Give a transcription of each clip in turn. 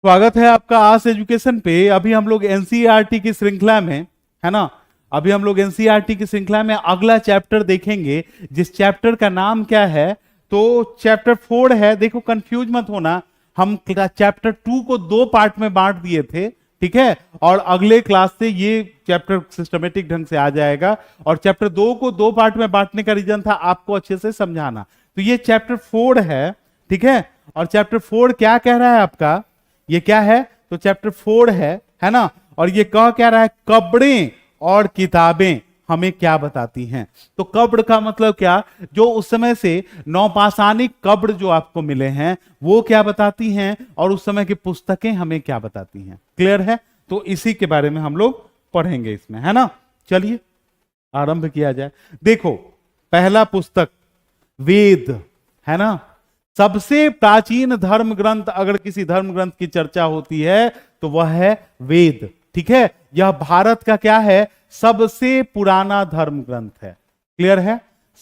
स्वागत है आपका आस एजुकेशन पे। अभी हम लोग एनसीईआरटी की श्रृंखला में, है ना, अभी हम लोग एनसीईआरटी की श्रृंखला में अगला चैप्टर देखेंगे, जिस चैप्टर का नाम क्या है, तो चैप्टर 4 है। देखो कंफ्यूज मत होना, हम चैप्टर 2 को 2 पार्ट में बांट दिए थे, ठीक है, और अगले क्लास से ये चैप्टर सिस्टमेटिक ढंग से आ जाएगा। और चैप्टर 2 को 2 पार्ट में बांटने का रीजन था आपको अच्छे से समझाना। तो ये चैप्टर 4 है, ठीक है। और चैप्टर 4 क्या कह रहा है आपका, ये क्या है, तो चैप्टर 4 है ना। और ये कह क्या रहा है, कब्रें और किताबें हमें क्या बताती हैं। तो कब्र का मतलब क्या, जो उस समय से नौपाषाणिक कब्र जो आपको मिले हैं वो क्या बताती हैं, और उस समय की पुस्तकें हमें क्या बताती हैं। क्लियर है, तो इसी के बारे में हम लोग पढ़ेंगे इसमें, है ना। चलिए आरंभ किया जाए। देखो पहला पुस्तक वेद, है ना। सबसे प्राचीन धर्म ग्रंथ, अगर किसी धर्म ग्रंथ की चर्चा होती है तो वह है वेद, ठीक है। यह भारत का क्या है, सबसे पुराना धर्म ग्रंथ है। क्लियर है,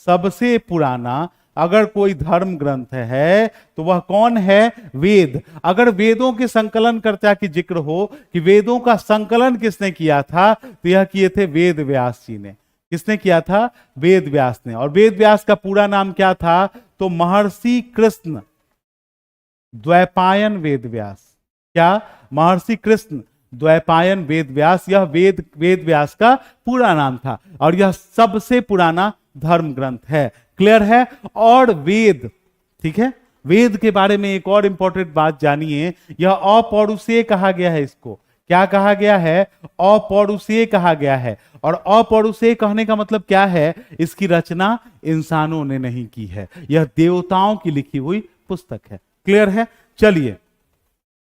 सबसे पुराना अगर कोई धर्म ग्रंथ है तो वह कौन है, वेद। अगर वेदों के संकलनकर्ता की जिक्र हो कि वेदों का संकलन किसने किया था, तो यह किए थे वेद व्यास जी ने। किसने किया था, वेद व्यास ने। और वेद व्यास का पूरा नाम क्या था, तो महर्षि कृष्ण द्वैपायन वेद व्यास। क्या, महर्षि कृष्ण द्वैपायन वेद व्यास, यह वेद व्यास का पूरा नाम था। और यह सबसे पुराना धर्म ग्रंथ है। क्लियर है। और वेद, ठीक है, वेद के बारे में एक और इंपॉर्टेंट बात जानिए, यह अपौरुषेय कहा गया है। इसको क्या कहा गया है, अपौरुषेय कहा गया है। और अपौरुषेय कहने का मतलब क्या है, इसकी रचना इंसानों ने नहीं की है, यह देवताओं की लिखी हुई पुस्तक है। क्लियर है। चलिए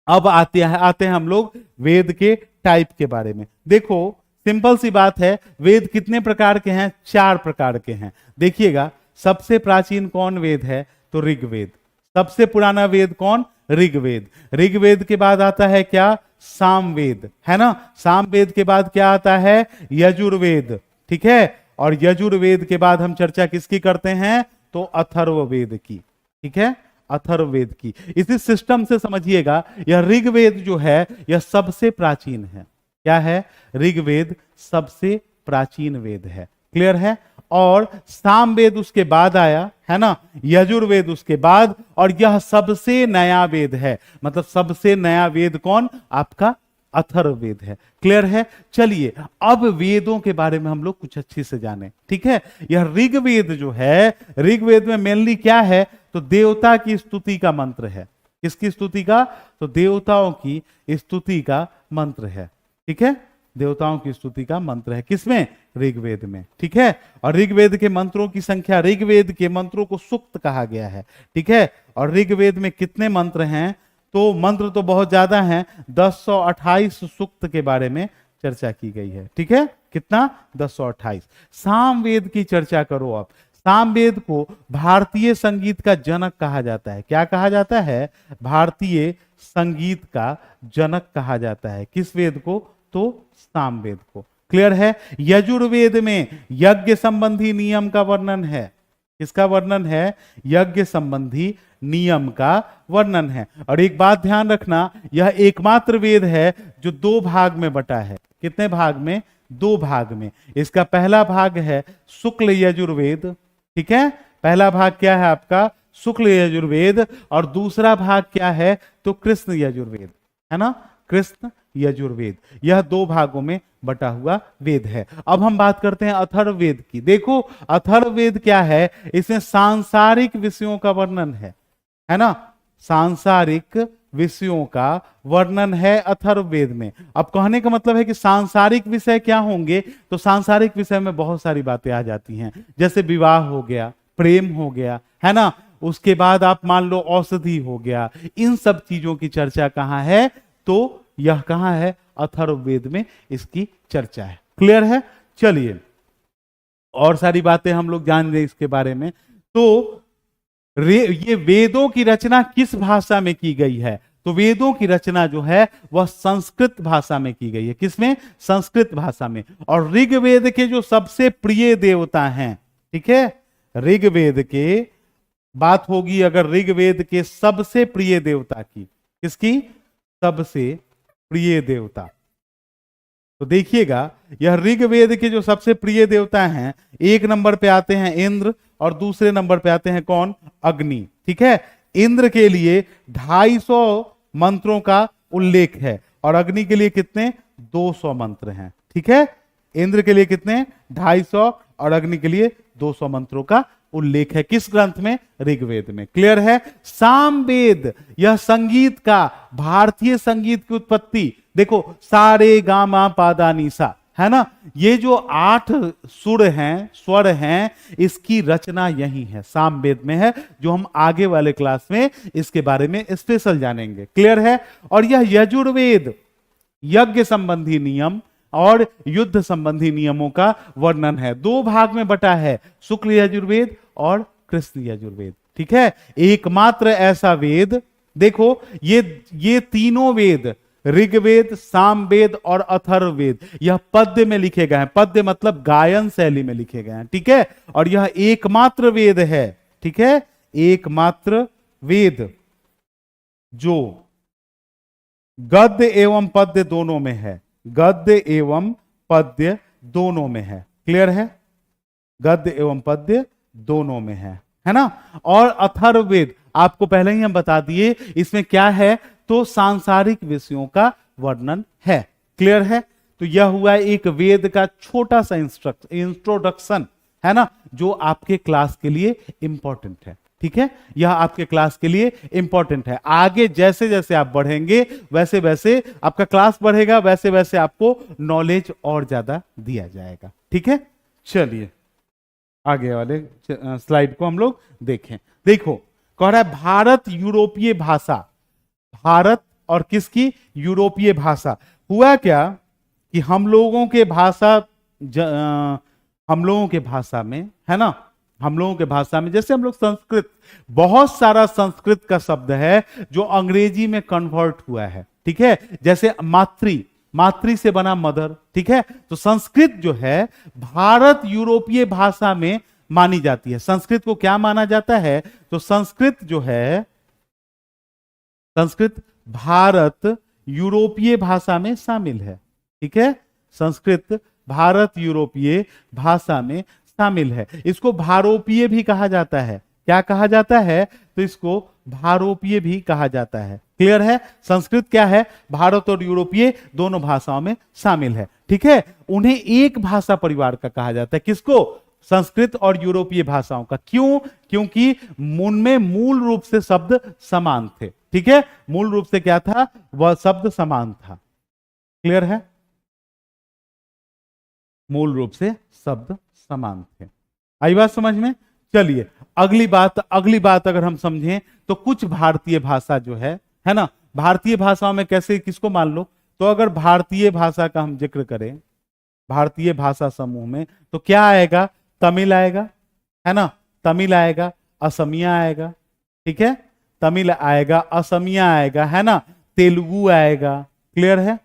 अब आते हैं हम लोग वेद के टाइप के बारे में। देखो सिंपल सी बात है, वेद कितने प्रकार के हैं, 4 प्रकार के हैं। देखिएगा, सबसे प्राचीन कौन वेद है, तो ऋग्वेद। सबसे पुराना वेद कौन, ऋग्वेद। ऋग्वेद के बाद आता है क्या, सामवेद, है ना। सामवेद के बाद क्या आता है, यजुर्वेद, ठीक है। और यजुर्वेद के बाद हम चर्चा किसकी करते हैं, तो अथर्ववेद की, ठीक है, अथर्ववेद की। इसी सिस्टम से समझिएगा, यह ऋग्वेद जो है यह सबसे प्राचीन है। क्या है, ऋग्वेद सबसे प्राचीन वेद है। क्लियर है। और सामवेद उसके बाद आया, है ना, यजुर्वेद उसके बाद, और यह सबसे नया वेद है। मतलब सबसे नया वेद कौन, आपका अथर्ववेद है। क्लियर है। चलिए अब वेदों के बारे में हम लोग कुछ अच्छे से जाने, ठीक है। यह ऋग्वेद जो है, ऋग्वेद में मेनली क्या है, तो देवता की स्तुति का मंत्र है। किसकी स्तुति का, तो देवताओं की स्तुति का मंत्र है, ठीक है। देवताओं की स्तुति का मंत्र है किसमें, ऋग्वेद में, ठीक है। और ऋग्वेद के मंत्रों की संख्या, ऋग्वेद के मंत्रों को सूक्त कहा गया है, ठीक है। और ऋग्वेद में कितने मंत्र हैं, तो मंत्र तो बहुत ज्यादा हैं, 1028 सूक्त के बारे में चर्चा की गई है, ठीक है। कितना, 1028। सामवेद की चर्चा करो आप। सामवेद को भारतीय संगीत का जनक कहा जाता है। क्या कहा जाता है, भारतीय संगीत का जनक कहा जाता है। किस वेद को, तो सामवेद को। क्लियर है। यजुर्वेद में यज्ञ संबंधी नियम का वर्णन है। किसका वर्णन है, यज्ञ संबंधी नियम का वर्णन है। और एक बात ध्यान रखना, यह एकमात्र वेद है जो 2 भाग में बटा है। कितने भाग में, 2 भाग में। इसका पहला भाग है शुक्ल यजुर्वेद, ठीक है। पहला भाग क्या है आपका, शुक्ल यजुर्वेद। और दूसरा भाग क्या है, तो कृष्ण यजुर्वेद, है ना, कृष्ण यजुर्वेद। यह 2 भागों में बटा हुआ वेद है। अब हम बात करते हैं अथर्ववेद की। देखो अथर्ववेद क्या है, इसमें सांसारिक विषयों का वर्णन है ना, सांसारिक विषयों का वर्णन है अथर्ववेद में। अब कहने का मतलब है कि सांसारिक विषय क्या होंगे, तो सांसारिक विषय में बहुत सारी बातें आ जाती हैं, जैसे विवाह हो गया, प्रेम हो गया, है ना। उसके बाद आप मान लो औषधि हो गया। इन सब चीजों की चर्चा कहां है, तो यह कहां है, अथर्ववेद में इसकी चर्चा है। क्लियर है। चलिए और सारी बातें हम लोग जान लें इसके बारे में। तो ये वेदों की रचना किस भाषा में की गई है, तो वेदों की रचना जो है वह संस्कृत भाषा में की गई है। किसमें, संस्कृत भाषा में। और ऋग्वेद के जो सबसे प्रिय देवता हैं, ठीक है, ऋग्वेद के बात होगी अगर ऋग्वेद के सबसे प्रिय देवता की, किसकी, सबसे प्रिय देवता। तो देखिएगा, यह ऋग्वेद के जो सबसे प्रिय देवता हैं, एक नंबर पे आते हैं इंद्र और दूसरे नंबर पे आते हैं कौन? अग्नि। ठीक है, इंद्र के लिए 250 मंत्रों का उल्लेख है और अग्नि के लिए कितने? 200 मंत्र हैं। ठीक है, इंद्र के लिए कितने? 250 और अग्नि के लिए 200 मंत्रों का उल्लेख है। किस ग्रंथ में? ऋग्वेद में। क्लियर है? सामवेद, यह संगीत का, भारतीय संगीत की उत्पत्ति। देखो, सारे गामा पादा नीसा, है ना, ये जो 8 सुर हैं, स्वर हैं, इसकी रचना यही है, सामवेद में है, जो हम आगे वाले क्लास में इसके बारे में स्पेशल जानेंगे। क्लियर है? और यह यजुर्वेद यज्ञ संबंधी नियम और युद्ध संबंधी नियमों का वर्णन है। 2 भाग में बटा है, शुक्ल यजुर्वेद और कृष्ण यजुर्वेद। ठीक है, एकमात्र ऐसा वेद, देखो ये तीनों वेद, ऋग्वेद, सामवेद और अथर्ववेद, यह पद्य में लिखे गए हैं। पद्य मतलब गायन शैली में लिखे गए हैं। ठीक है, और यह एकमात्र वेद है। ठीक है, एकमात्र वेद जो गद्य एवं पद्य दोनों में है। गद्य एवं पद्य दोनों में है। क्लियर है? गद्य एवं पद्य दोनों में है ना। और अथर्ववेद आपको पहले ही हम बता दिए, इसमें क्या है? तो सांसारिक विषयों का वर्णन है। क्लियर है? तो यह हुआ एक वेद का छोटा सा इंट्रोडक्शन, है ना, जो आपके क्लास के लिए इंपॉर्टेंट है। ठीक है, यह आपके क्लास के लिए इंपॉर्टेंट है। आगे जैसे जैसे आप बढ़ेंगे, वैसे वैसे आपका क्लास बढ़ेगा, वैसे वैसे आपको नॉलेज और ज्यादा दिया जाएगा। ठीक है, चलिए आगे वाले स्लाइड को हम लोग देखें। देखो, कह रहा है भारत यूरोपीय भाषा। भारत और किसकी? यूरोपीय भाषा। हुआ क्या कि हम लोगों के भाषा में, है ना, हम लोगों के भाषा में, जैसे हम लोग संस्कृत, बहुत सारा संस्कृत का शब्द है जो अंग्रेजी में कन्वर्ट हुआ है। ठीक है, जैसे मातृ से बना मदर। ठीक है, तो संस्कृत जो है भारत यूरोपीय भाषा में मानी जाती है। संस्कृत को क्या माना जाता है? तो संस्कृत जो है, संस्कृत भारत यूरोपीय भाषा में शामिल है। ठीक है, संस्कृत भारत यूरोपीय भाषा में शामिल है। इसको भारोपीय भी कहा जाता है। क्या कहा जाता है? तो इसको भारोपीय भी कहा जाता है। क्लियर है? संस्कृत क्या है? भारत और यूरोपीय दोनों भाषाओं में शामिल है। ठीक है, उन्हें एक भाषा परिवार का कहा जाता है। किसको? संस्कृत और यूरोपीय भाषाओं का। क्यों? क्योंकि उनमें मूल रूप से शब्द समान थे। ठीक है, मूल रूप से क्या था? वह शब्द समान था। क्लियर है? मूल रूप से शब्द समान थे। आई बात समझ में? चलिए अगली बात अगर हम समझें तो कुछ भारतीय भाषा जो है ना, भारतीय भाषाओं में कैसे, किसको मान लो, तो अगर भारतीय भाषा का हम जिक्र करें, भारतीय भाषा समूह में, तो क्या आएगा? तमिल आएगा, है ना, तमिल आएगा, असमिया आएगा। ठीक है, तमिल आएगा, असमिया आएगा, है ना, तेलुगु आएगा। क्लियर है?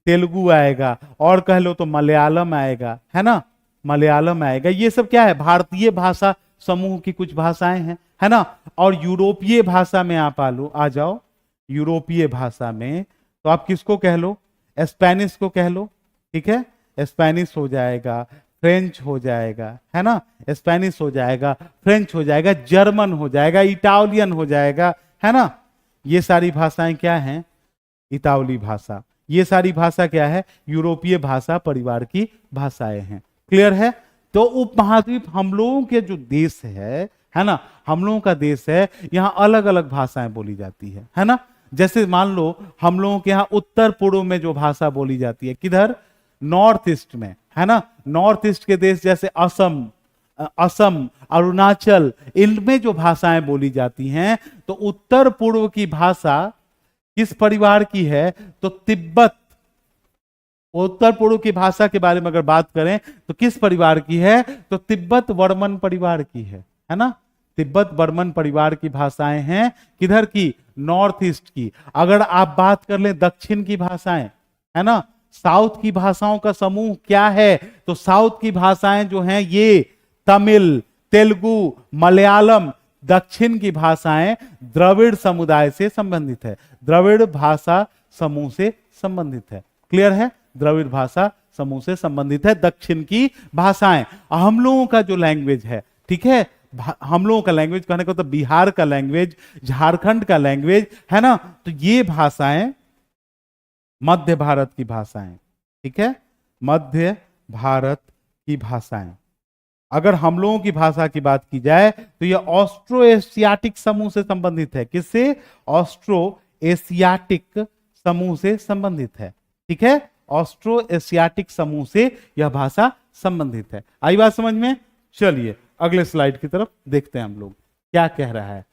तेलुगु आएगा, और कह लो तो मलयालम आएगा, है ना, मलयालम आएगा। ये सब क्या है? भारतीय भाषा समूह की कुछ भाषाएं हैं, है ना। और यूरोपीय भाषा में आप आ जाओ, यूरोपीय भाषा में तो आप किसको कह लो? स्पेनिश को कह लो। ठीक है, स्पेनिश हो जाएगा, फ्रेंच हो जाएगा, है ना, स्पेनिश हो जाएगा, फ्रेंच हो जाएगा, जर्मन हो जाएगा, इटालियन हो जाएगा, है ना। ये सारी भाषाएं क्या हैं? इतावली भाषा। ये सारी भाषा क्या है? यूरोपीय भाषा परिवार की भाषाएं हैं। क्लियर है? तो उपमहाद्वीप हम लोगों के जो देश है ना, हम लोगों का देश है, यहां अलग अलग भाषाएं बोली जाती है ना। जैसे मान लो हम लोगों के यहाँ उत्तर पूर्व में जो भाषा बोली जाती है, किधर? नॉर्थ ईस्ट में, है ना। नॉर्थ ईस्ट के देश जैसे असम, अरुणाचल, इनमें जो भाषाएं बोली जाती हैं, तो उत्तर पूर्व की भाषा किस परिवार की है? तो तिब्बत। उत्तर पूर्व की भाषा के बारे में अगर बात करें तो किस परिवार की है? तो तिब्बत वर्मन परिवार की है ना। तिब्बत बर्मन परिवार की भाषाएं हैं, किधर की? नॉर्थ ईस्ट की। अगर आप बात कर लें दक्षिण की भाषाएं, है ना, साउथ की भाषाओं का समूह क्या है? तो साउथ की भाषाएं जो हैं ये तमिल, तेलुगु, मलयालम। दक्षिण की भाषाएं द्रविड़ समुदाय से संबंधित है, द्रविड़ भाषा समूह से संबंधित है। क्लियर है? द्रविड़ भाषा समूह से संबंधित है। दक्षिण की भाषाएं, हम लोगों का जो लैंग्वेज है, ठीक है, हम लोगों का लैंग्वेज कहने को तो बिहार का लैंग्वेज, झारखंड का लैंग्वेज है ना, तो ये भाषाएं मध्य भारत की भाषाएं, ठीक है, मध्य भारत की भाषाएं। अगर हम लोगों की भाषा की बात की जाए तो यह ऑस्ट्रो एशियाटिक समूह से संबंधित है। किससे? ऑस्ट्रो एशियाटिक समूह से संबंधित है, ठीक है, ऑस्ट्रो एशियाटिक समूह से यह भाषा संबंधित है। आई बात समझ में? चलिए अगले स्लाइड की तरफ देखते हैं हम लोग क्या कह रहा है।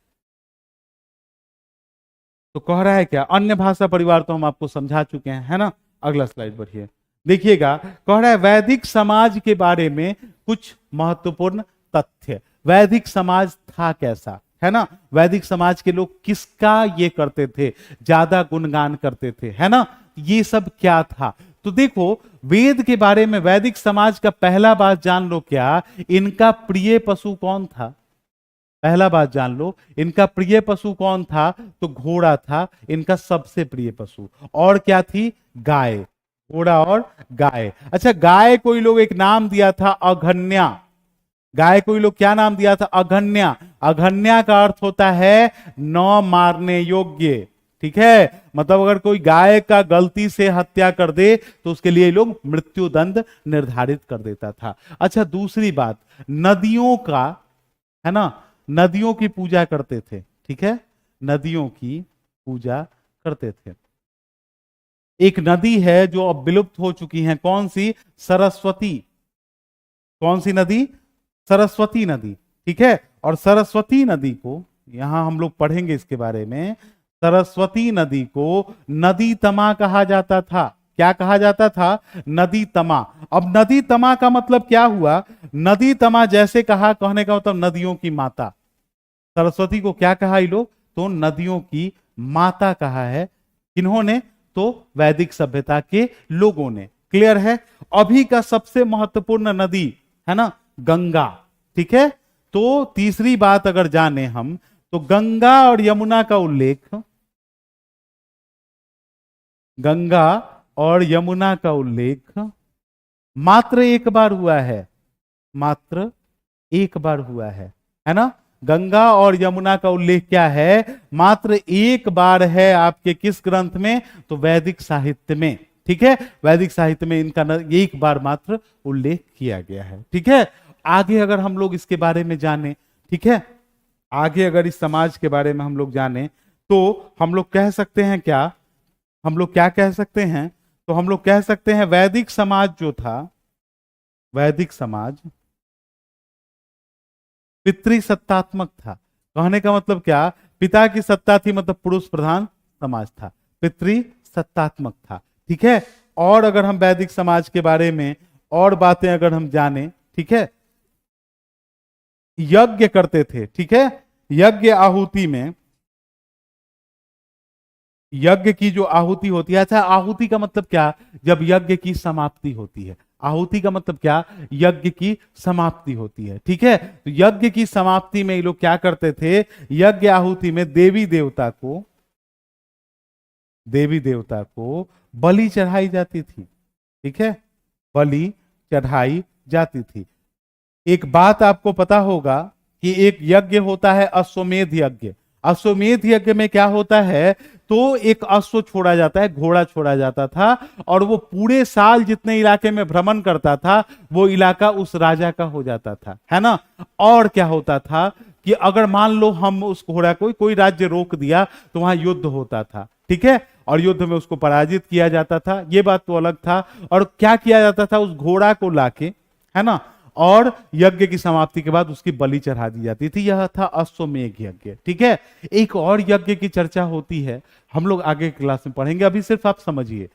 तो कह रहा है क्या? अन्य भाषा परिवार तो हम आपको समझा चुके हैं, है ना। अगला स्लाइड बढ़िए, देखिएगा। कह रहा है वैदिक समाज के बारे में कुछ महत्वपूर्ण तथ्य। वैदिक समाज था कैसा, है ना, वैदिक समाज के लोग किसका ये करते थे, ज्यादा गुणगान करते थे, है ना, ये सब क्या था। तो देखो वेद के बारे में वैदिक समाज का पहला बात जान लो, क्या इनका प्रिय पशु कौन था? पहला बात जान लो, इनका प्रिय पशु कौन था? तो घोड़ा था इनका सबसे प्रिय पशु। और क्या थी? गाय, घोड़ा और गाय। अच्छा, गाय को ही लोग एक नाम दिया था अघन्या। गाय को ही लोग क्या नाम दिया था? अघन्या। अघन्या का अर्थ होता है न मारने योग्य, ठीक है, मतलब अगर कोई गाय का गलती से हत्या कर दे तो उसके लिए लोग मृत्यु दंड निर्धारित कर देता था। अच्छा, दूसरी बात, नदियों का, है ना, नदियों की पूजा करते थे, ठीक है, नदियों की पूजा करते थे। एक नदी है जो अब विलुप्त हो चुकी है, कौन सी? सरस्वती। कौन सी नदी? सरस्वती नदी, ठीक है। और सरस्वती नदी को यहां हम लोग पढ़ेंगे इसके बारे में। सरस्वती नदी को नदी तमा कहा जाता था। क्या कहा जाता था? नदी तमा। अब नदी तमा का मतलब क्या हुआ? नदी तमा जैसे कहा, कहने का मतलब नदियों की माता। सरस्वती को क्या कहा ये लोग? तो नदियों की माता कहा है। किन्होंने? तो वैदिक सभ्यता के लोगों ने। क्लियर है? अभी का सबसे महत्वपूर्ण नदी है ना गंगा, ठीक है। तो तीसरी बात अगर जाने हम, तो गंगा और यमुना का उल्लेख, गंगा और यमुना का उल्लेख मात्र एक बार हुआ है, मात्र एक बार हुआ है ना। गंगा और यमुना का उल्लेख क्या है? मात्र एक बार है आपके किस ग्रंथ में? तो वैदिक साहित्य में, ठीक है, वैदिक साहित्य में इनका एक बार मात्र उल्लेख किया गया है, ठीक है। आगे अगर हम लोग इसके बारे में जाने, ठीक है, आगे अगर इस समाज के बारे में हम लोग जाने तो हम लोग कह सकते हैं क्या, हम लोग क्या कह सकते हैं? तो हम लोग कह सकते हैं वैदिक समाज जो था, वैदिक समाज पितृसत्तात्मक था। कहने का मतलब क्या? पिता की सत्ता थी, मतलब पुरुष प्रधान समाज था, पितृसत्तात्मक था, ठीक है। और अगर हम वैदिक समाज के बारे में और बातें अगर हम जाने, ठीक है, यज्ञ करते थे, ठीक है, यज्ञ आहुति में, यज्ञ की जो आहुति होती है, अच्छा आहुति का मतलब क्या? जब यज्ञ की समाप्ति होती है। आहुति का मतलब क्या? यज्ञ की समाप्ति होती है, ठीक है। तो यज्ञ की समाप्ति में ये लोग क्या करते थे? यज्ञ आहुति में देवी देवता को, देवी देवता को बलि चढ़ाई जाती थी, ठीक है, बलि चढ़ाई जाती थी। एक बात आपको पता होगा कि एक यज्ञ होता है अश्वमेध यज्ञ। अश्वमेध यज्ञ में क्या होता है? तो एक अश्व छोड़ा जाता है, घोड़ा छोड़ा जाता था, और वो पूरे साल जितने इलाके में भ्रमण करता था वो इलाका उस राजा का हो जाता था, है ना। और क्या होता था कि अगर मान लो हम उस घोड़ा को, कोई राज्य रोक दिया तो वहां युद्ध होता था, ठीक है, और युद्ध में उसको पराजित किया जाता था, ये बात तो अलग था। और क्या किया जाता था? उस घोड़ा को लाके, है ना, और यज्ञ की समाप्ति के बाद उसकी बलि चढ़ा दी जाती थी। यह था अश्वमेध यज्ञ, ठीक है। एक और यज्ञ की चर्चा होती है, हम लोग आगे क्लास में पढ़ेंगे, अभी सिर्फ आप समझिए।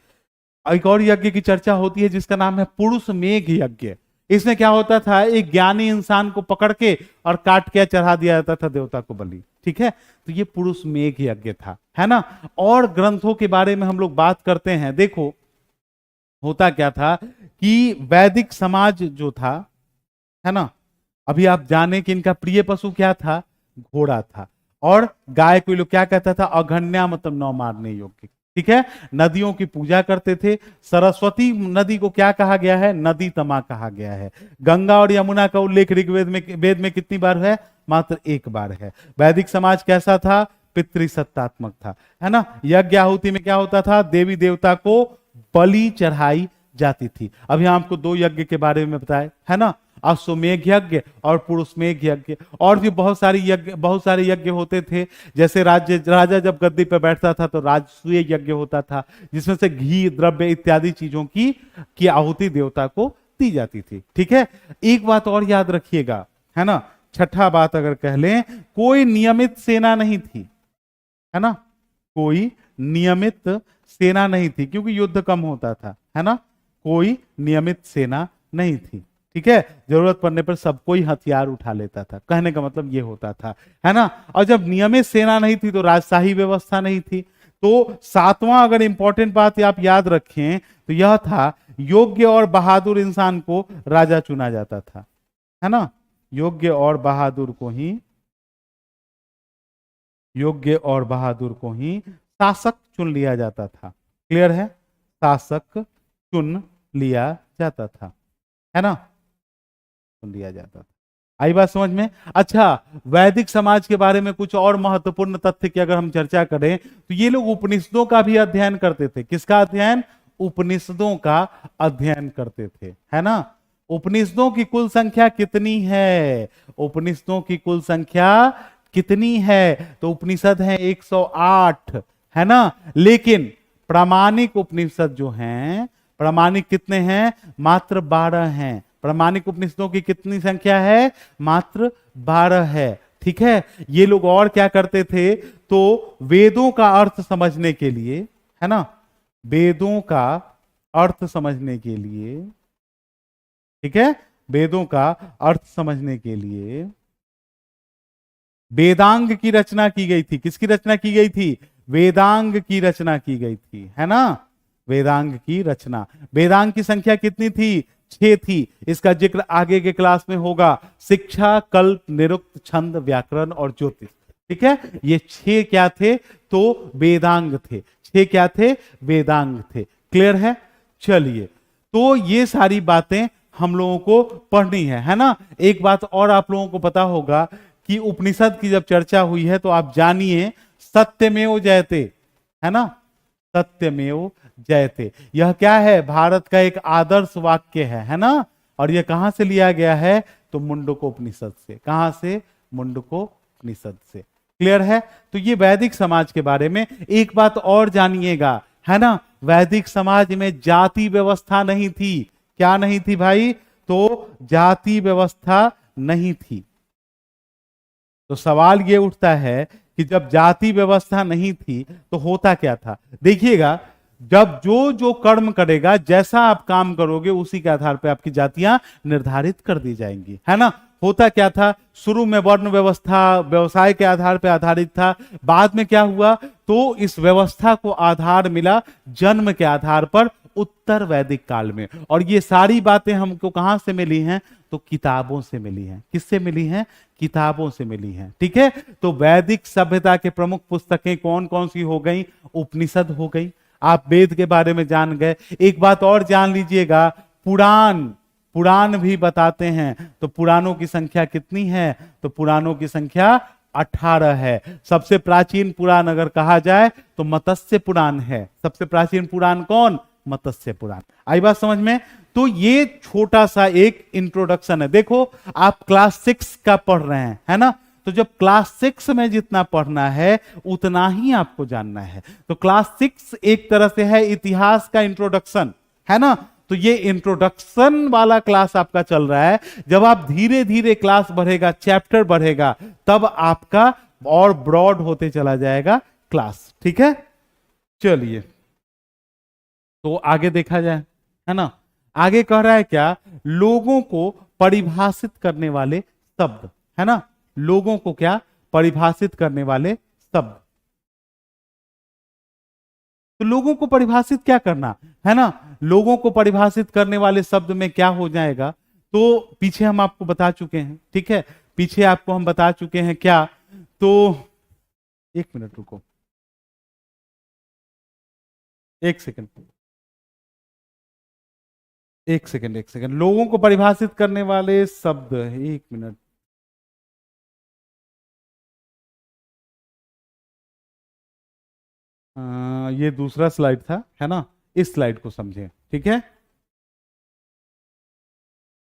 एक और यज्ञ की चर्चा होती है जिसका नाम है पुरुष मेघ यज्ञ। इसमें क्या होता था? एक ज्ञानी इंसान को पकड़ के और काट के चढ़ा दिया जाता था देवता को बलि, ठीक है। तो ये पुरुष मेघ यज्ञ था, है ना। और ग्रंथों के बारे में हम लोग बात करते हैं। देखो होता क्या था कि वैदिक समाज जो था, है ना, अभी आप जाने कि इनका प्रिय पशु क्या था? घोड़ा था। और गाय को लोग क्या कहता था? अघन्या, मतलब नौ मारने योग्य, ठीक है, नदियों की पूजा करते थे। सरस्वती नदी को क्या कहा गया है? नदी तमा कहा गया है। गंगा और यमुना का उल्लेख ऋग्वेद में, वेद में कितनी बार है? मात्र एक बार है। वैदिक समाज कैसा था? पितृसत्तात्मक था, है ना। यज्ञ आहुति में क्या होता था? देवी देवता को बलि चढ़ाई जाती थी। अभी आपको दो यज्ञ के बारे में बताए, है ना, अश्वमेघ यज्ञ और पुरुषमेघ यज्ञ। और भी बहुत सारे यज्ञ होते थे। जैसे राजा जब गद्दी पर बैठता था तो राजसूय यज्ञ होता था, जिसमें से घी, द्रव्य इत्यादि चीजों की आहुति देवता को दी जाती थी। ठीक है, एक बात और याद रखिएगा, है ना, छठा बात अगर कह लें, कोई नियमित सेना नहीं थी, है ना, कोई नियमित सेना नहीं थी, क्योंकि युद्ध कम होता था, है ना। कोई नियमित सेना नहीं थी, ठीक है। जरूरत पड़ने पर सब कोई हथियार उठा लेता था, कहने का मतलब ये होता था, है ना। और जब नियमित सेना नहीं थी तो राजशाही व्यवस्था नहीं थी। तो सातवां अगर इंपॉर्टेंट बात आप याद रखें तो यह था, योग्य और बहादुर इंसान को राजा चुना जाता था, है ना। योग्य और बहादुर को ही शासक चुन लिया जाता था। क्लियर है? शासक चुन लिया जाता था, है ना, चुन लिया जाता था। आई बात समझ में? अच्छा, वैदिक समाज के बारे में कुछ और महत्वपूर्ण तथ्य की अगर हम चर्चा करें तो ये लोग उपनिषदों का भी अध्ययन करते थे। किसका अध्ययन? उपनिषदों का अध्ययन करते थे, है ना। उपनिषदों की कुल संख्या कितनी है? उपनिषदों की कुल संख्या कितनी है? तो उपनिषद है 108, है ना। लेकिन प्रामाणिक उपनिषद जो हैं, प्रामाणिक कितने हैं? मात्र 12 हैं। प्रामाणिक उपनिषदों की कितनी संख्या है? मात्र 12 है। ठीक है, ये लोग और क्या करते थे? तो वेदों का अर्थ समझने के लिए, है ना, वेदों का अर्थ समझने के लिए, ठीक है, वेदों का अर्थ समझने के लिए वेदांग की रचना की गई थी। किसकी रचना की गई थी? वेदांग की रचना की गई थी, है ना। वेदांग की रचना। वेदांग की संख्या कितनी थी? 6 थी। इसका जिक्र आगे के क्लास में होगा। शिक्षा, कल्प, निरुक्त, छंद, व्याकरण और ज्योतिष। ठीक है, ये 6 क्या थे? तो वेदांग थे। 6 क्या थे? वेदांग थे। क्लियर है? चलिए, तो ये सारी बातें हम लोगों को पढ़नी है ना। एक बात और आप लोगों को पता होगा कि उपनिषद की जब चर्चा हुई है तो आप जानिए, सत्यमेव जयते, है ना, सत्यमेव जयते, यह क्या है? भारत का एक आदर्श वाक्य है ना। और यह कहां से लिया गया है? तो मुंडकोपनिषद से। कहां से? मुंडकोपनिषद से। क्लियर है? तो ये वैदिक समाज के बारे में। एक बात और जानिएगा, है ना, वैदिक समाज में जाति व्यवस्था नहीं थी। क्या नहीं थी भाई? तो जाति व्यवस्था नहीं थी। तो सवाल ये उठता है कि जब जाति व्यवस्था नहीं थी तो होता क्या था? देखिएगा, जब जो जो कर्म करेगा, जैसा आप काम करोगे उसी के आधार पर आपकी जातियां निर्धारित कर दी जाएंगी, है ना। होता क्या था? शुरू में वर्ण व्यवस्था व्यवसाय के आधार पर आधारित था। बाद में क्या हुआ? तो इस व्यवस्था को आधार मिला जन्म के आधार पर उत्तर वैदिक काल में। और ये सारी बातें हमको कहां से मिली हैं? तो किताबों से मिली हैं। किससे मिली हैं? किताबों से मिली हैं। ठीक है, तो वैदिक सभ्यता के प्रमुख पुस्तकें कौन कौन सी हो गई? उपनिषद हो गई। आप वेद के बारे में जान गए। एक बात और जान लीजिएगा, पुराण भी बताते हैं। तो पुराणों की संख्या कितनी है? तो पुराणों की संख्या 18 है। सबसे प्राचीन पुराण अगर कहा जाए तो मत्स्य पुराण है। सबसे प्राचीन पुराण कौन? मत्स्य पुराण। आई बात समझ में? तो ये छोटा सा एक इंट्रोडक्शन है। देखो, आप क्लास 6 का पढ़ रहे हैं, है ना। तो जब क्लास 6 में जितना पढ़ना है उतना ही आपको जानना है। तो क्लास 6 एक तरह से है इतिहास का इंट्रोडक्शन, है ना। तो ये इंट्रोडक्शन वाला क्लास आपका चल रहा है। जब आप धीरे धीरे क्लास बढ़ेगा, चैप्टर बढ़ेगा, तब आपका और ब्रॉड होते चला जाएगा क्लास। ठीक है, चलिए तो आगे देखा जाए, है ना। आगे कह रहा है क्या? लोगों को परिभाषित करने वाले शब्द, है ना। लोगों को क्या? परिभाषित करने वाले शब्द। तो लोगों को परिभाषित क्या करना, है ना। लोगों को परिभाषित करने वाले शब्द में क्या हो जाएगा? तो पीछे हम आपको बता चुके हैं, ठीक है, पीछे आपको हम बता चुके हैं क्या। तो एक मिनट रुको। एक सेकंड, एक सेकंड, एक सेकंड, लोगों को परिभाषित करने वाले शब्द, एक मिनट। ये दूसरा स्लाइड था, है ना? इस स्लाइड को समझें, ठीक है?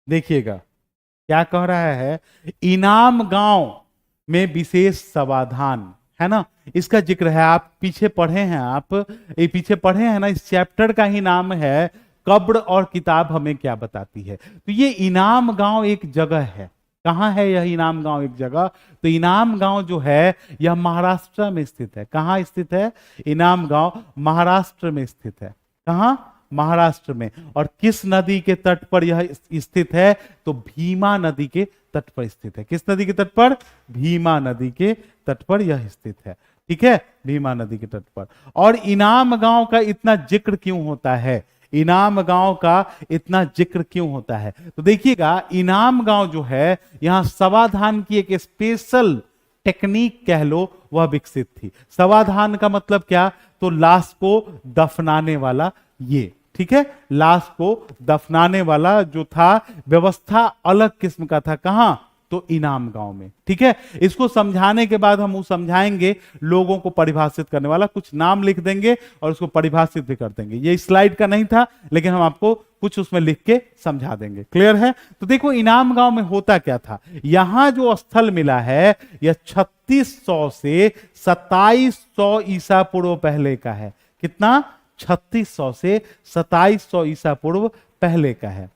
देखिएगा क्या कह रहा है, इनाम गांव में विशेष समाधान, है ना? इसका जिक्र है, आप पीछे पढ़े हैं, आप ये पीछे पढ़े हैं ना, इस चैप्टर का ही नाम है कब्र और किताब हमें क्या बताती है। तो ये इनाम गांव एक जगह है। कहाँ है यह इनाम गांव? एक जगह। तो इनाम गांव जो है यह महाराष्ट्र में स्थित है। कहाँ स्थित है इनाम गांव? महाराष्ट्र में स्थित है। कहाँ? महाराष्ट्र में। और किस नदी के तट पर यह स्थित है? तो भीमा नदी के तट पर स्थित है। किस नदी के तट पर? भीमा नदी के तट पर यह स्थित है, ठीक है? भीमा नदी के तट पर। और इनाम गांव का इतना जिक्र क्यों होता है? इनाम गांव का इतना जिक्र क्यों होता है? तो देखिएगा, इनाम गांव जो है, यहां समाधान की एक स्पेशल टेक्निक कह लो वह विकसित थी। समाधान का मतलब क्या? तो लाश को दफनाने वाला, ये ठीक है, लाश को दफनाने वाला जो था व्यवस्था अलग किस्म का था। कहां? तो इनाम गांव में, ठीक है? इसको समझाने के बाद हम समझाएंगे लोगों को परिभाषित करने वाला, कुछ नाम लिख देंगे और उसको परिभाषित भी कर देंगे। ये स्लाइड का नहीं था, लेकिन हम आपको कुछ उसमें लिख के समझा देंगे। क्लियर है? तो देखो इनाम गांव में होता क्या था। यहां जो स्थल मिला है यह 3600 से 2700 ईसा पूर्व पहले का है। कितना? 3600 से 2700 ईसा पूर्व पहले का है,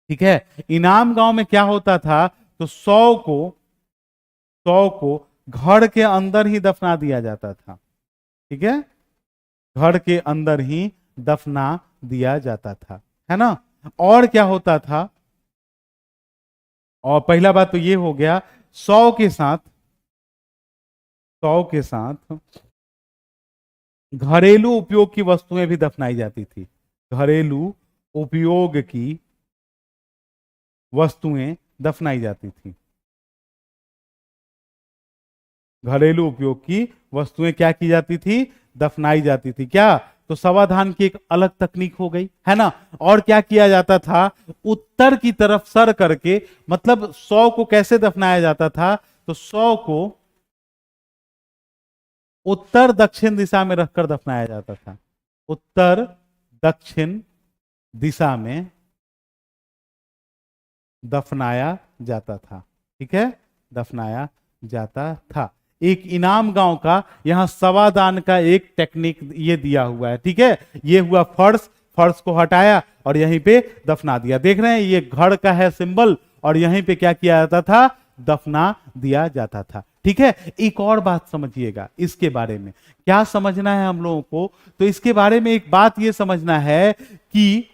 ठीक है? इनाम गांव में क्या होता था? तो 100 को घर के अंदर ही दफना दिया जाता था, ठीक है? घर के अंदर ही दफना दिया जाता था, है ना? और क्या होता था? और पहला बात तो ये हो गया, 100 के साथ घरेलू उपयोग की वस्तुएं भी दफनाई जाती थी। घरेलू उपयोग की वस्तुएं दफनाई जाती थी। घरेलू उपयोग की वस्तुएं क्या की जाती थी? दफनाई जाती थी। क्या? तो समाधान की एक अलग तकनीक हो गई, है ना? और क्या किया जाता था? उत्तर की तरफ सर करके, मतलब 100 को कैसे दफनाया जाता था? तो 100 को उत्तर दक्षिण दिशा में रखकर दफनाया जाता था। उत्तर दक्षिण दिशा में दफनाया जाता था, ठीक है? दफनाया जाता था। एक इनाम गांव का यहां समाधान का एक टेक्निक ये दिया हुआ है, ठीक है? ये हुआ फर्श, फर्श को हटाया और यहीं पे दफना दिया। देख रहे हैं ये घर का है सिंबल, और यहीं पे क्या किया जाता था? दफना दिया जाता था, ठीक है? एक और बात समझिएगा इसके बारे में। क्या समझना है हम लोगों को? तो इसके बारे में एक बात ये समझना है कि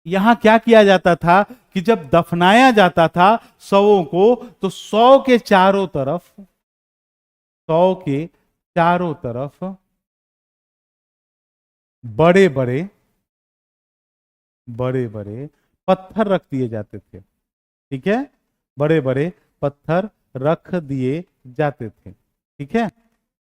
यहां क्या किया जाता था कि जब दफनाया जाता था शवों को, तो 100 के चारों तरफ, 100 के चारों तरफ बड़े बड़े बड़े बड़े पत्थर रख दिए जाते थे, ठीक है? बड़े बड़े पत्थर रख दिए जाते थे, ठीक है?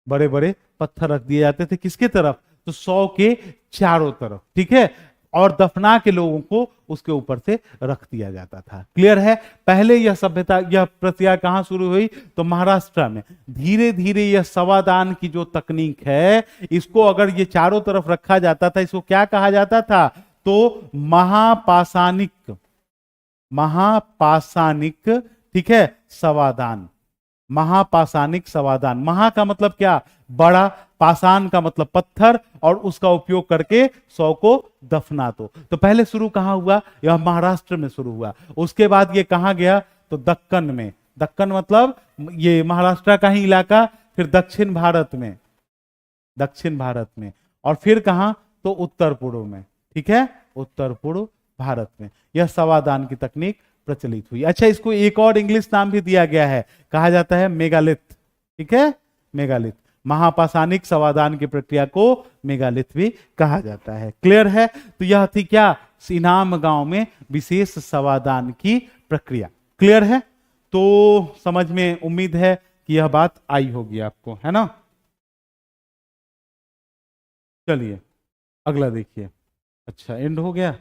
बड़े बड़े पत्थर रख दिए जाते थे किसके तरफ? तो 100 के चारों तरफ, ठीक है? और दफना के लोगों को उसके ऊपर से रख दिया जाता था। क्लियर है? पहले यह सभ्यता, यह प्रक्रिया कहां शुरू हुई? तो महाराष्ट्र में। धीरे धीरे यह समाधान की जो तकनीक है, इसको अगर ये चारों तरफ रखा जाता था, इसको क्या कहा जाता था? तो महापाषाणिक, महापाषाणिक, ठीक है, समाधान। महापाषाणिक समाधान। महा का मतलब क्या? बड़ा, पाषाण का मतलब पत्थर, और उसका उपयोग करके 100 को दफना दो। तो पहले शुरू कहां हुआ? यह महाराष्ट्र में शुरू हुआ। उसके बाद ये कहां गया? तो दक्कन में। दक्कन मतलब ये महाराष्ट्र का ही इलाका, फिर दक्षिण भारत में, दक्षिण भारत में, और फिर कहां? तो उत्तर पूर्व में, ठीक है? उत्तर पूर्व भारत में यह समाधान की तकनीक प्रचलित हुई। अच्छा, इसको एक और इंग्लिश नाम भी दिया गया है, कहा जाता है मेगालिथ, ठीक है? मेगालिथ। महापाषाणिक समाधान की प्रक्रिया को मेगालिथ भी कहा जाता है। क्लियर है? तो यह थी क्या? इनाम गांव में विशेष समाधान की प्रक्रिया। क्लियर है? तो समझ में, उम्मीद है कि यह बात आई होगी आपको, है ना? चलिए अगला देखिए। अच्छा, एंड हो गया।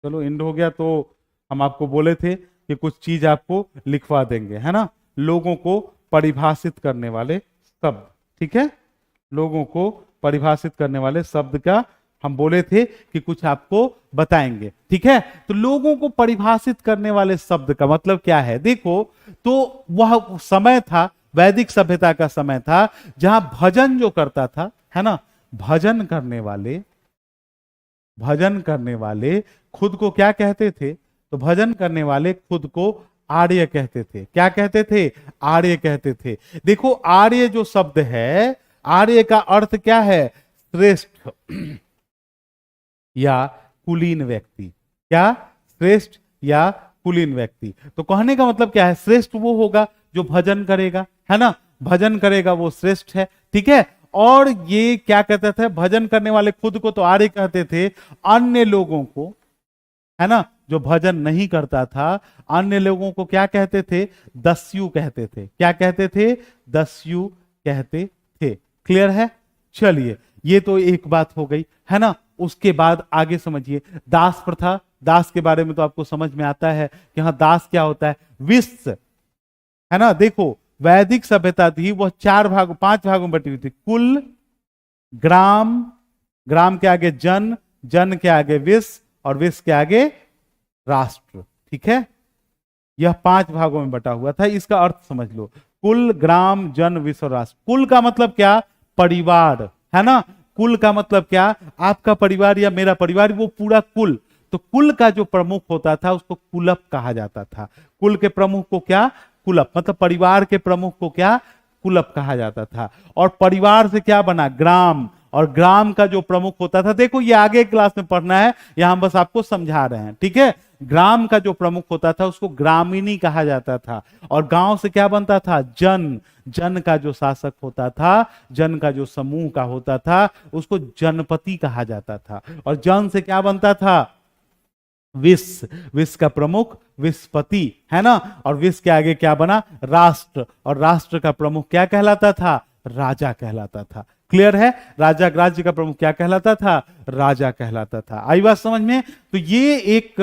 चलो एंड हो गया तो हम आपको बोले थे कि कुछ चीज आपको लिखवा देंगे, है ना। लोगों को परिभाषित करने वाले शब्द, ठीक है। लोगों को परिभाषित करने वाले शब्द का हम बोले थे कि कुछ आपको बताएंगे, ठीक है। तो लोगों को परिभाषित करने वाले शब्द का मतलब क्या है, देखो। तो वह समय था, वैदिक सभ्यता का समय था, जहां भजन जो करता था, है ना, भजन करने वाले खुद को क्या कहते थे, तो भजन करने वाले खुद को आर्य कहते थे। क्या कहते थे, आर्य कहते थे। देखो आर्य जो शब्द है, आर्य का अर्थ क्या है, श्रेष्ठ या कुलीन व्यक्ति। क्या, श्रेष्ठ या कुलीन व्यक्ति। तो कहने का मतलब क्या है, श्रेष्ठ वो होगा जो भजन करेगा, है ना, भजन करेगा वो श्रेष्ठ है, ठीक है। और ये क्या कहते थे, भजन करने वाले खुद को तो आर्य कहते थे, अन्य लोगों को, है ना, जो भजन नहीं करता था, अन्य लोगों को क्या कहते थे, दस्यु कहते थे। क्या कहते थे, दस्यु कहते थे। क्लियर है। चलिए, ये तो एक बात हो गई, है ना। उसके बाद आगे समझिए, दास प्रथा। दास के बारे में तो आपको समझ में आता है कि हाँ, दास क्या होता है, विश्व, है ना। देखो वैदिक सभ्यता थी, वह 5 भागों में बटी हुई थी। कुल, ग्राम, ग्राम के आगे जन, जन के आगे विश्व, और विश्व के आगे राष्ट्र, ठीक है। यह 5 भागों में बटा हुआ था। इसका अर्थ समझ लो, कुल, ग्राम, जन, विश्व, राष्ट्र। कुल का मतलब क्या, परिवार, है ना। कुल का मतलब क्या, आपका परिवार या मेरा परिवार, वो पूरा कुल। तो कुल का जो प्रमुख होता था उसको कुलप कहा जाता था। कुल के प्रमुख को क्या, कुलप, मतलब परिवार के प्रमुख को क्या, कुलप कहा जाता था। और परिवार से क्या बना, ग्राम। और ग्राम का जो प्रमुख होता था, देखो ये आगे क्लास में पढ़ना है, यहां बस आपको समझा रहे हैं, ठीक है। ग्राम का जो प्रमुख होता था उसको ग्रामीणी कहा जाता था। और गांव से क्या बनता था, जन। जन का जो शासक होता था, जन का जो समूह का होता था, उसको जनपति कहा जाता था। और जन से क्या बनता था, विश्व। विश्व का प्रमुख विश्वपति, है ना। और विश्व के आगे क्या बना, राष्ट्र। और राष्ट्र का प्रमुख क्या कहलाता था, राजा कहलाता था। क्लियर है। राजा, राज्य का प्रमुख क्या कहलाता था, राजा कहलाता था। आई बात समझ में। तो ये एक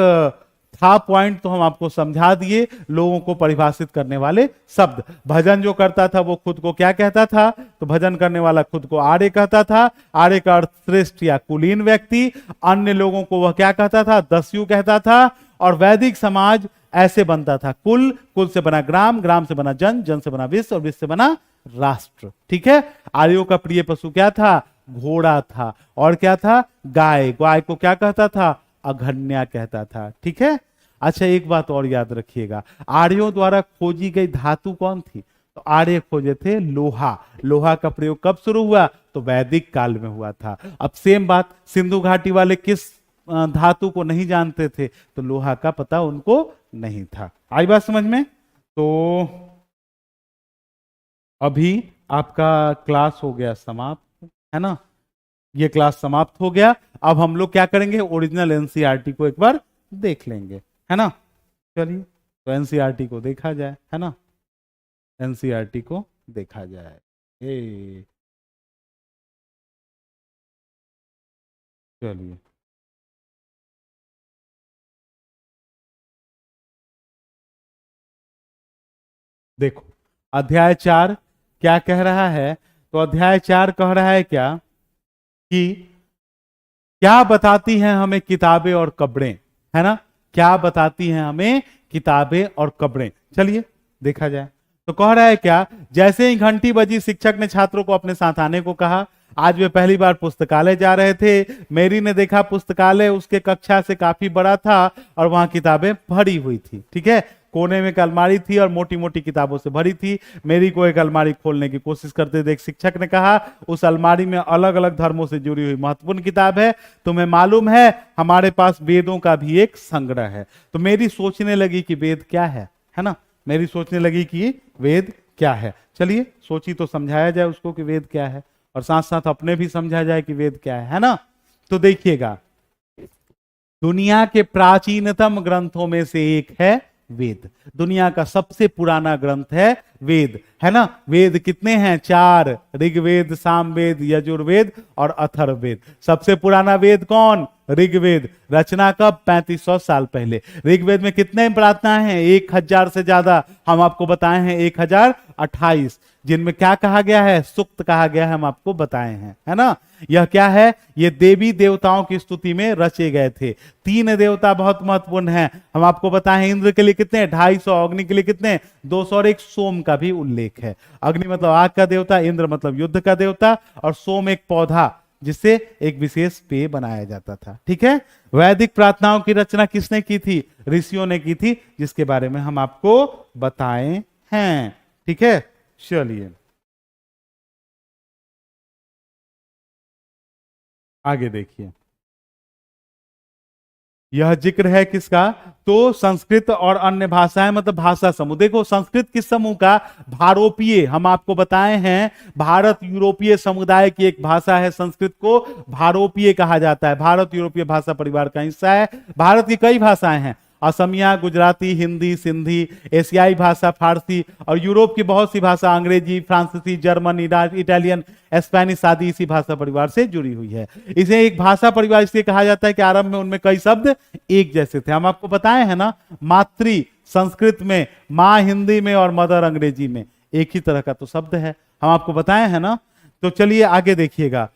था पॉइंट, तो हम आपको समझा दिए, लोगों को परिभाषित करने वाले शब्द। भजन जो करता था वो खुद को क्या कहता था, तो भजन करने वाला खुद को आर्य कहता था। आर्य का अर्थ श्रेष्ठ या कुलीन व्यक्ति। अन्य लोगों को वह क्या कहता था, दस्यु कहता था। और वैदिक समाज ऐसे बनता था, कुल, कुल से बना ग्राम, ग्राम से बना जन, जन से बना विश्व, और विश्व से बना राष्ट्र, ठीक है। आर्यों का प्रिय पशु क्या था, घोड़ा था। और क्या था, गाय। गाय को क्या कहता था, अघन्या कहता था, ठीक है। अच्छा, एक बात और याद रखिएगा, आर्यों द्वारा खोजी गई धातु कौन थी, तो आर्य खोजे थे लोहा। लोहा का प्रयोग कब शुरू हुआ, तो वैदिक काल में हुआ था। अब सेम बात, सिंधु घाटी वाले किस धातु को नहीं जानते थे, तो लोहा का पता उनको नहीं था। आई बात समझ में। तो अभी आपका क्लास हो गया समाप्त, है ना। ये क्लास समाप्त हो गया। अब हम लोग क्या करेंगे, ओरिजिनल एनसीईआरटी को एक बार देख लेंगे, है ना। चलिए, तो एनसीईआरटी को देखा जाए, है ना। एनसीईआरटी को देखा जाए। चलिए, देखो अध्याय 4 क्या कह रहा है, तो अध्याय 4 कह रहा है क्या, कि क्या बताती हैं हमें किताबें और कब्रें, है ना। क्या बताती हैं हमें किताबें और कब्रें। चलिए देखा जाए। तो कह रहा है क्या, जैसे ही घंटी बजी, शिक्षक ने छात्रों को अपने साथ आने को कहा। आज वे पहली बार पुस्तकालय जा रहे थे। मेरी ने देखा पुस्तकालय उसके कक्षा से काफी बड़ा था और वहां किताबें भरी हुई थी, ठीक है। कोने में एक अलमारी थी और मोटी मोटी किताबों से भरी थी। मेरी को एक अलमारी खोलने की कोशिश करते देख शिक्षक ने कहा, उस अलमारी में अलग अलग धर्मों से जुड़ी हुई महत्वपूर्ण किताब है। तुम्हें मालूम है हमारे पास वेदों का भी एक संग्रह है। तो मेरी सोचने लगी कि वेद क्या है ना। मेरी सोचने लगी कि वेद क्या है। चलिए, सोची तो समझाया जाए उसको कि वेद क्या है, और साथ साथ अपने भी समझा जाए कि वेद क्या है ना। तो देखिएगा, दुनिया के प्राचीनतम ग्रंथों में से एक है वेद। दुनिया का सबसे पुराना ग्रंथ है वेद, है ना। वेद कितने हैं? 4, ऋग्वेद, सामवेद, यजुर्वेद और अथर्ववेद। सबसे पुराना वेद कौन? ऋग्वेद। रचना कब? 3500 साल पहले। ऋग्वेद में कितने प्रार्थनाएं हैं? 1000 से ज्यादा। हम आपको बताए हैं 1028, जिनमें क्या कहा गया है? सुक्त कहा गया है, हम आपको बताए हैं, है ना। यह क्या है? ये देवी देवताओं की स्तुति में रचे गए थे। 3 देवता बहुत महत्वपूर्ण हैं, हम आपको बताए। इंद्र के लिए कितने? 250। अग्नि के लिए कितने? 200 और एक सोम का भी उल्लेख है। अग्नि मतलब आग का देवता, इंद्र मतलब युद्ध का देवता, और सोम एक पौधा जिससे एक विशेष पेय बनाया जाता था। ठीक है। वैदिक प्रार्थनाओं की रचना किसने की थी? ऋषियों ने की थी, जिसके बारे में हम आपको बताए हैं। ठीक है, चलिए आगे देखिए। यह जिक्र है किसका? तो संस्कृत और अन्य भाषाएं, मतलब भाषा समूह। देखो संस्कृत किस समूह का? भारोपीय। हम आपको बताए हैं भारत यूरोपीय समुदाय की एक भाषा है। संस्कृत को भारोपीय कहा जाता है। भारत यूरोपीय भाषा परिवार का हिस्सा है। भारत की कई भाषाएं हैं, असमिया, गुजराती, हिंदी, सिंधी, एशियाई भाषा फारसी, और यूरोप की बहुत सी भाषा अंग्रेजी, फ्रांसीसी, जर्मन, इटालियन, स्पेनिश आदि इसी भाषा परिवार से जुड़ी हुई है। इसे एक भाषा परिवार इसलिए कहा जाता है कि आरंभ में उनमें कई शब्द एक जैसे थे। हम आपको बताए हैं ना, मातृ संस्कृत में, माँ हिंदी में और मदर अंग्रेजी में एक ही तरह का तो शब्द है, हम आपको बताए हैं ना। तो चलिए आगे देखिएगा।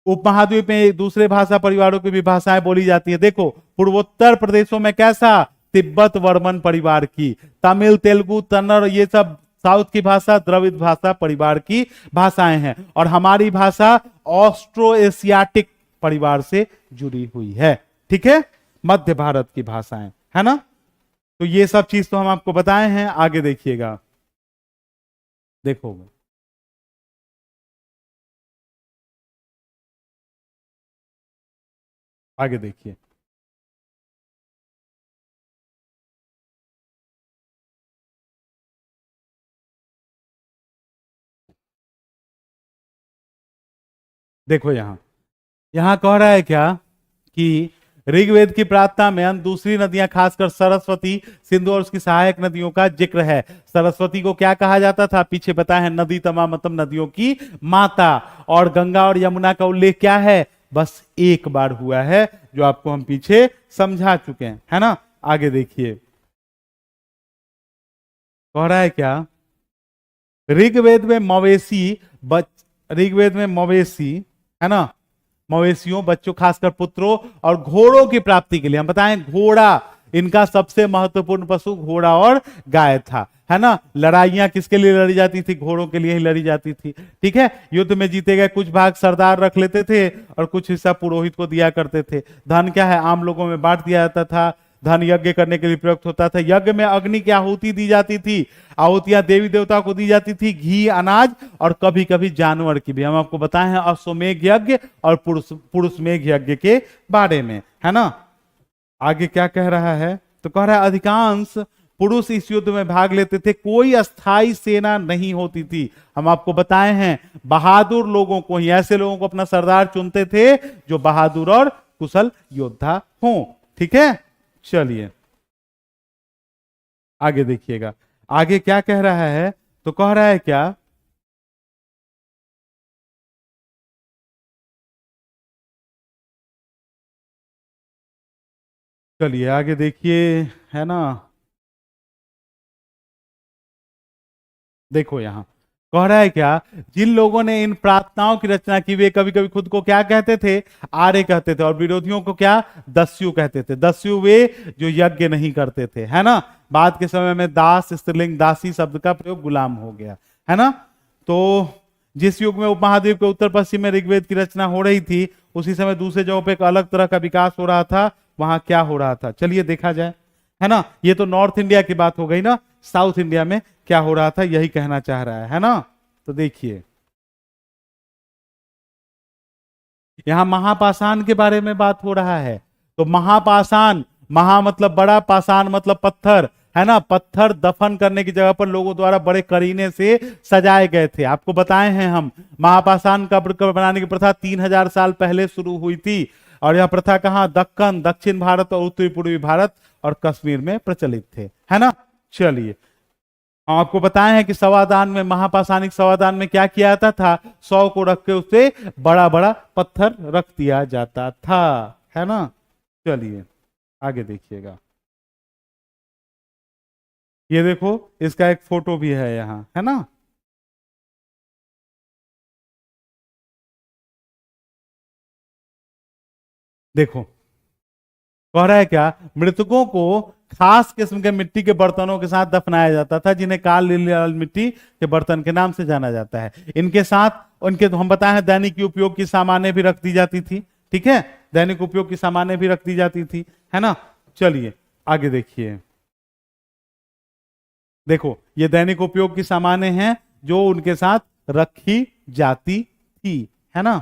उपमहाद्वीप में एक दूसरे भाषा परिवारों की भी भाषाएं बोली जाती है। देखो पूर्वोत्तर प्रदेशों में कैसा? तिब्बत वर्मन परिवार की। तमिल, तेलुगु, कन्नड़, ये सब साउथ की भाषा द्रविड़ भाषा परिवार की भाषाएं हैं। और हमारी भाषा ऑस्ट्रो एशियाटिक परिवार से जुड़ी हुई है। ठीक है, मध्य भारत की भाषाएं, है ना। तो ये सब चीज तो हम आपको बताए हैं। आगे देखिएगा। देखो आगे देखिए। देखो यहां यहां कह रहा है क्या कि ऋग्वेद की प्रार्थना में अन्य दूसरी नदियां, खासकर सरस्वती, सिंधु और उसकी सहायक नदियों का जिक्र है। सरस्वती को क्या कहा जाता था? पीछे बताया है, नदी तमाम मतलब नदियों की माता। और गंगा और यमुना का उल्लेख क्या है? बस एक बार हुआ है, जो आपको हम पीछे समझा चुके हैं, है ना। आगे देखिए, कह रहा है क्या? ऋग्वेद में मवेशी बच ऋग्वेद में मवेशी, है ना, मवेशियों, बच्चों, खासकर पुत्रों और घोड़ों की प्राप्ति के लिए, हम बताएं घोड़ा इनका सबसे महत्वपूर्ण पशु घोड़ा और गाय था, है ना। लड़ाइयां किसके लिए लड़ी जाती थी? घोड़ों के लिए ही लड़ी जाती थी। ठीक है। युद्ध में जीते गए कुछ भाग सरदार रख लेते थे और कुछ हिस्सा पुरोहित को दिया करते थे। धन क्या है? आम लोगों में बांट दिया जाता था। धन यज्ञ करने के लिए प्रयुक्त होता था। यज्ञ में अग्नि की आहुति दी जाती थी। आहुतियां देवी देवता को दी जाती थी, घी, अनाज और कभी कभी जानवर की भी। हम आपको बताए हैं अश्वमेघ यज्ञ और पुरुष मेघ यज्ञ के बारे में, है ना। आगे क्या कह रहा है? तो कह रहा है अधिकांश पुरुष इस युद्ध में भाग लेते थे, कोई अस्थाई सेना नहीं होती थी। हम आपको बताए हैं बहादुर लोगों को ही, ऐसे लोगों को अपना सरदार चुनते थे जो बहादुर और कुशल योद्धा हों। ठीक है, चलिए आगे देखिएगा। आगे क्या कह रहा है? तो कह रहा है क्या? चलिए आगे देखिए, है ना। देखो यहां कह रहा है क्या? जिन लोगों ने इन प्रार्थनाओं की रचना की वे कभी कभी खुद को क्या कहते थे? आर्य कहते थे। और विरोधियों को क्या? दस्यु कहते थे। दस्यु वे जो यज्ञ नहीं करते थे, है ना। बाद के समय में दास, स्त्रीलिंग, दासी शब्द का प्रयोग गुलाम हो गया, है ना। तो जिस युग में उपमहाद्वीप के उत्तर पश्चिम में ऋग्वेद की रचना हो रही थी, उसी समय दूसरे जगहों पर एक अलग तरह का विकास हो रहा था। वहां क्या हो रहा था? चलिए देखा जाए, है ना। ये तो नॉर्थ इंडिया की बात हो गई ना। साउथ इंडिया में क्या हो रहा था, यही कहना चाह रहा है ना। तो देखिए यहां महापाषाण के बारे में बात हो रहा है। तो महापाषाण, महा मतलब बड़ा, पाषाण मतलब पत्थर, है ना। पत्थर दफन करने की जगह पर लोगों द्वारा बड़े करीने से सजाए गए थे। आपको बताए हैं हम, महापाषाण कब्र बनाने की प्रथा 3000 साल पहले शुरू हुई थी। और यह प्रथा कहां? दक्कन, दक्षिण भारत और उत्तरी पूर्वी भारत और कश्मीर में प्रचलित थे, है ना। चलिए हम आपको बताए हैं कि सवादान में, महापाषाणिक सवादान में क्या किया जाता था, 100 को रख के उससे बड़ा बड़ा पत्थर रख दिया जाता था, है ना। चलिए आगे देखिएगा, ये देखो इसका एक फोटो भी है यहाँ, है ना। देखो कह रहा है क्या, मृतकों को खास किस्म के मिट्टी के बर्तनों के साथ दफनाया जाता था, जिन्हें काल नील मिट्टी के बर्तन के नाम से जाना जाता है। इनके साथ उनके, तो हम बताए हैं, दैनिक उपयोग की सामानें भी रख दी जाती थी, ठीक है, दैनिक उपयोग की सामानें भी रख दी जाती थी, है ना। चलिए आगे देखिए, देखो ये दैनिक उपयोग की सामानें हैं जो उनके साथ रखी जाती थी, है ना।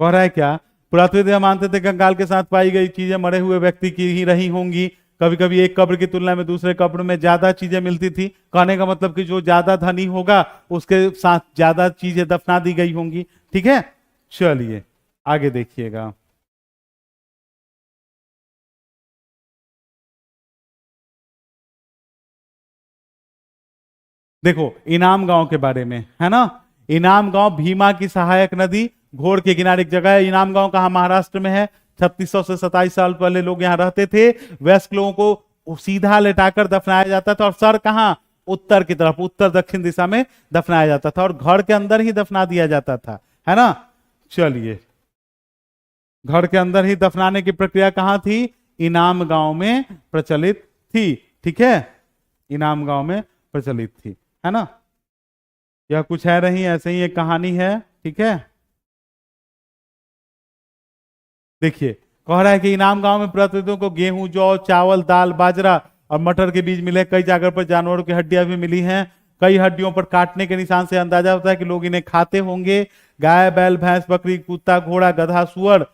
कह रहा है क्या, पुरातत्वविद मानते थे कंकाल के साथ पाई गई चीजें मरे हुए व्यक्ति की ही रही होंगी। कभी कभी एक कब्र की तुलना में दूसरे कब्र में ज्यादा चीजें मिलती थी। कहने का मतलब कि जो ज्यादा धनी होगा उसके साथ ज्यादा चीजें दफना दी गई होंगी, ठीक है। चलिए आगे देखिएगा, देखो इनाम गांव के बारे में, है ना। इनाम गांव भीमा की सहायक नदी घोड़ के किनारे एक जगह है। इनाम गांव कहाँ, महाराष्ट्र में है। 3600 से 27 साल पहले लोग यहाँ रहते थे। वयस्क लोगों को सीधा लेटाकर दफनाया जाता था, और सर कहाँ, उत्तर की तरफ, उत्तर दक्षिण दिशा में दफनाया जाता था, और घर के अंदर ही दफना दिया जाता था, है ना। चलिए, घर के अंदर ही दफनाने की प्रक्रिया कहाँ थी, इनाम गांव में प्रचलित थी, ठीक है, इनाम गांव में प्रचलित थी, है ना। यह कुछ है नहीं, ऐसे ही एक कहानी है, ठीक है। देखिए कह रहा है कि इनाम गांव में पुरातत्वविदों को गेहूं, जौ, चावल, दाल, बाजरा और मटर के बीज मिले। कई जगह पर जानवरों की हड्डियां भी मिली हैं। कई हड्डियों पर काटने के निशान से अंदाजा होता है कि लोग इन्हें खाते होंगे। गाय, बैल, भैंस, बकरी, कुत्ता, घोड़ा, गधा, सुअर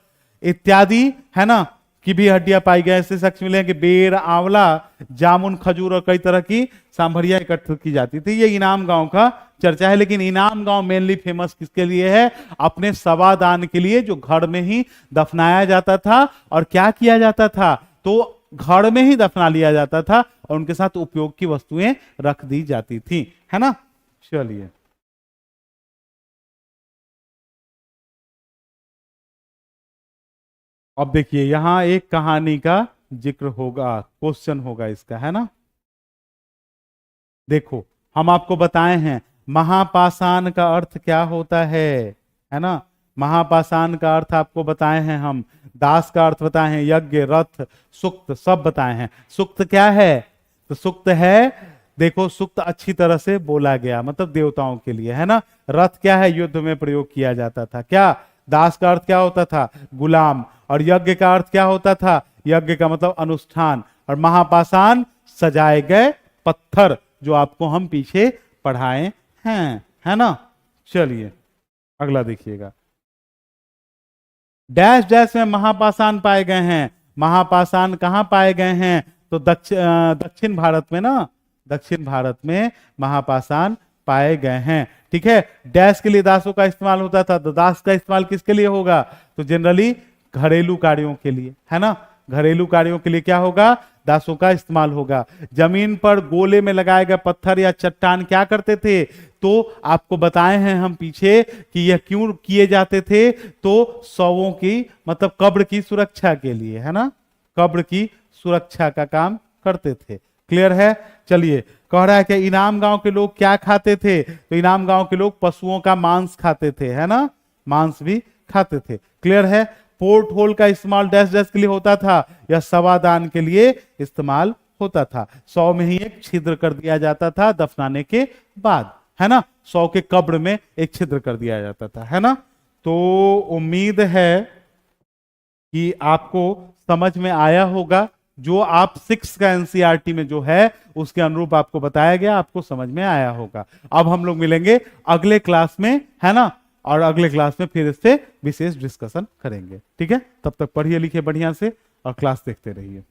इत्यादि, है ना, की भी हड्डियां पाई गई। ऐसे शख्स मिले हैं कि बेर, आंवला, जामुन, खजूर और कई तरह की सांभरियां एकत्रित की जाती थी। ये इनाम गांव का चर्चा है। लेकिन इनाम गांव मेनली फेमस किसके लिए है, अपने सवादान के लिए, जो घर में ही दफनाया जाता था। और क्या किया जाता था, तो घर में ही दफना लिया जाता था और उनके साथ उपयोग की वस्तुएं रख दी जाती थी, है ना। चलिए अब देखिए, यहां एक कहानी का जिक्र होगा, क्वेश्चन होगा इसका, है ना। देखो हम आपको बताए हैं महापाषाण का अर्थ क्या होता है ना। महापाषाण का अर्थ आपको बताए हैं हम। दास का अर्थ बताए हैं, यज्ञ, रथ, सुक्त सब बताए हैं। सुक्त क्या है, तो सुक्त है, देखो सुक्त अच्छी तरह से बोला गया, मतलब देवताओं के लिए, है ना। रथ क्या है, युद्ध में प्रयोग किया जाता था। क्या, दास का अर्थ क्या होता था, गुलाम। और यज्ञ का अर्थ क्या होता था, यज्ञ का मतलब अनुष्ठान। और महापाषाण सजाए गए पत्थर, जो आपको हम पीछे पढ़ाए हैं, है ना। चलिए अगला देखिएगा, डैश डैश में महापाषाण पाए गए हैं। महापाषाण कहां पाए गए हैं, तो दक्षिण भारत में ना, दक्षिण भारत में महापाषाण पाए गए हैं, ठीक है। डैश के लिए दासों का इस्तेमाल होता था, तो दास का इस्तेमाल किसके लिए होगा, तो जनरली घरेलू कार्यों के लिए, है ना। घरेलू कार्यों के लिए क्या होगा, दासों का इस्तेमाल होगा। जमीन पर गोले में लगाए गए पत्थर या चट्टान क्या करते थे, तो आपको बताए हैं हम पीछे कि यह क्यों किए जाते थे, तो शवों की, मतलब कब्र की सुरक्षा के लिए, है ना, कब्र की सुरक्षा का काम करते थे। क्लियर है। चलिए कह रहा है कि इनाम गांव के लोग क्या खाते थे, तो इनाम गांव के लोग पशुओं का मांस खाते थे, है ना, मांस भी खाते थे। क्लियर है। पोर्ट होल का इस्तेमाल डैश डैश के लिए होता था, या सवादान के लिए इस्तेमाल होता था। 100 में ही एक छिद्र कर दिया जाता था दफनाने के बाद, है ना। 100 के कब्र में एक छिद्र कर दिया जाता था, है ना। तो उम्मीद है कि आपको समझ में आया होगा। जो आप 6 का एनसीईआरटी में जो है उसके अनुरूप आपको बताया गया, आपको समझ में आया होगा। अब हम लोग मिलेंगे अगले क्लास में, है ना, और अगले क्लास में फिर इससे विशेष डिस्कशन करेंगे, ठीक है। तब तक पढ़िए लिखिए बढ़िया से और क्लास देखते रहिए।